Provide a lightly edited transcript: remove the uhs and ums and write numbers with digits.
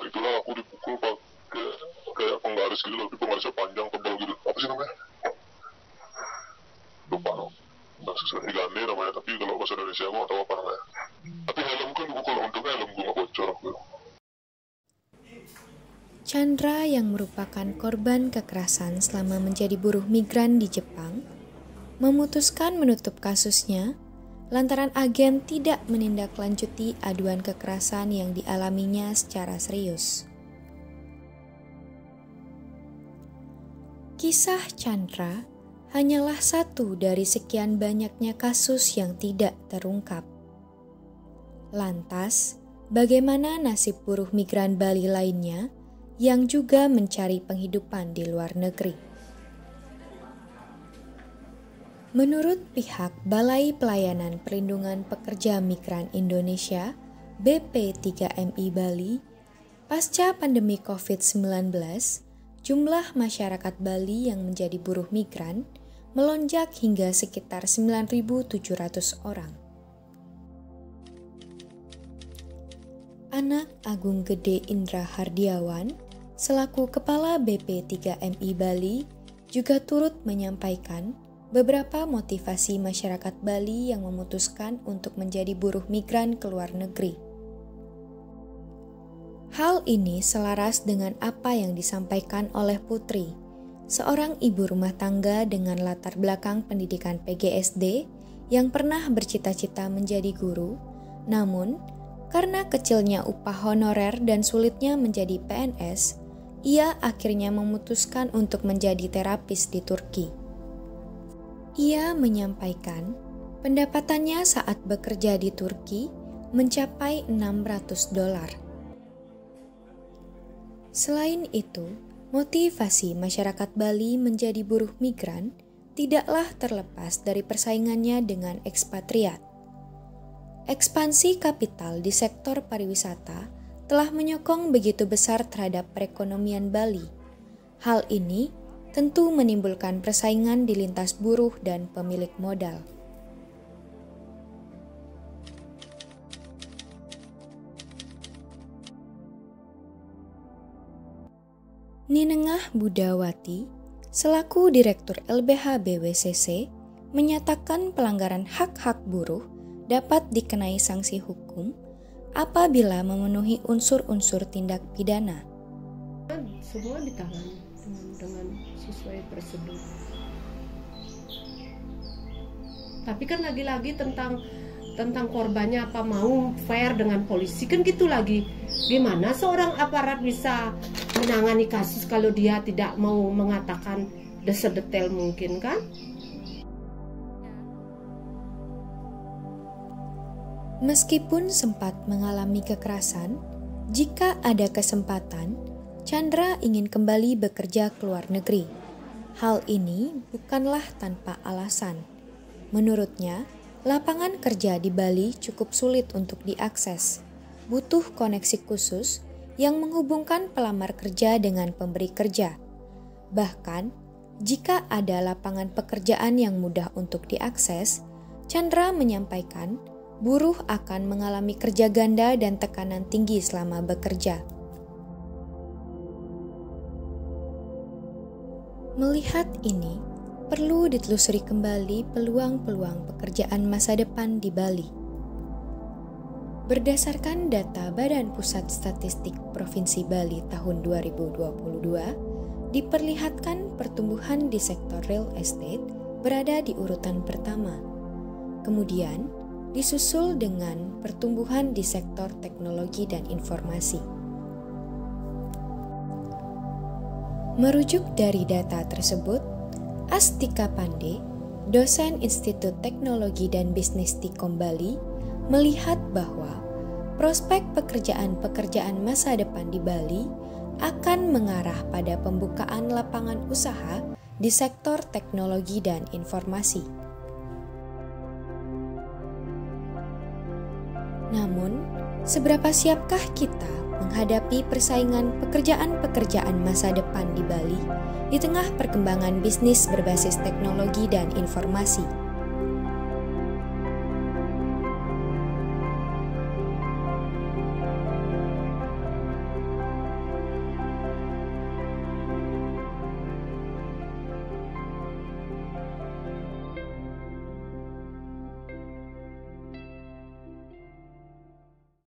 itulah aku dipukul pakai kayak penggaris gitu, tapi penggarisnya panjang tebal gitu. Apa sih namanya? Lupa no. Bahasa Higane namanya, tapi kalau bahasa Indonesia aku nggak tahu apa namanya. Tapi helm kan gue, kalau untungnya helm gue nggak bocor gitu. Chandra yang merupakan korban kekerasan selama menjadi buruh migran di Jepang memutuskan menutup kasusnya lantaran agen tidak menindaklanjuti aduan kekerasan yang dialaminya secara serius. Kisah Chandra hanyalah satu dari sekian banyaknya kasus yang tidak terungkap. Lantas, bagaimana nasib buruh migran Bali lainnya yang juga mencari penghidupan di luar negeri? Menurut pihak Balai Pelayanan Perlindungan Pekerja Migran Indonesia (BP3MI Bali), pasca pandemi COVID-19, jumlah masyarakat Bali yang menjadi buruh migran melonjak hingga sekitar 9.700 orang. Anak Agung Gede Indra Hardiawan, selaku Kepala BP3MI Bali, juga turut menyampaikan beberapa motivasi masyarakat Bali yang memutuskan untuk menjadi buruh migran ke luar negeri. Hal ini selaras dengan apa yang disampaikan oleh Putri, seorang ibu rumah tangga dengan latar belakang pendidikan PGSD yang pernah bercita-cita menjadi guru, namun karena kecilnya upah honorer dan sulitnya menjadi PNS, ia akhirnya memutuskan untuk menjadi terapis di Turki. Ia menyampaikan pendapatannya saat bekerja di Turki mencapai $600. Selain itu, motivasi masyarakat Bali menjadi buruh migran tidaklah terlepas dari persaingannya dengan ekspatriat. Ekspansi kapital di sektor pariwisata telah menyokong begitu besar terhadap perekonomian Bali. Hal ini tentu menimbulkan persaingan di lintas buruh dan pemilik modal. Ninengah Budawati, selaku Direktur LBH BWCC, menyatakan pelanggaran hak-hak buruh dapat dikenai sanksi hukum apabila memenuhi unsur-unsur tindak pidana. Semua ditangani dengan sesuai prosedur. Tapi kan lagi-lagi tentang korbannya, apa mau fair dengan polisi kan gitu lagi. Gimana seorang aparat bisa menangani kasus kalau dia tidak mau mengatakan sedetail mungkin kan? Meskipun sempat mengalami kekerasan, jika ada kesempatan, Chandra ingin kembali bekerja ke luar negeri. Hal ini bukanlah tanpa alasan. Menurutnya, lapangan kerja di Bali cukup sulit untuk diakses. Butuh koneksi khusus yang menghubungkan pelamar kerja dengan pemberi kerja. Bahkan, jika ada lapangan pekerjaan yang mudah untuk diakses, Chandra menyampaikan buruh akan mengalami kerja ganda dan tekanan tinggi selama bekerja. Melihat ini, perlu ditelusuri kembali peluang-peluang pekerjaan masa depan di Bali. Berdasarkan data Badan Pusat Statistik Provinsi Bali tahun 2022, diperlihatkan pertumbuhan di sektor real estate berada di urutan pertama. Kemudian, disusul dengan pertumbuhan di sektor teknologi dan informasi. Merujuk dari data tersebut, Astika Pande, dosen Institut Teknologi dan Bisnis Tikom Bali, melihat bahwa prospek pekerjaan-pekerjaan masa depan di Bali akan mengarah pada pembukaan lapangan usaha di sektor teknologi dan informasi. Namun, seberapa siapkah kita menghadapi persaingan pekerjaan-pekerjaan masa depan di Bali di tengah perkembangan bisnis berbasis teknologi dan informasi?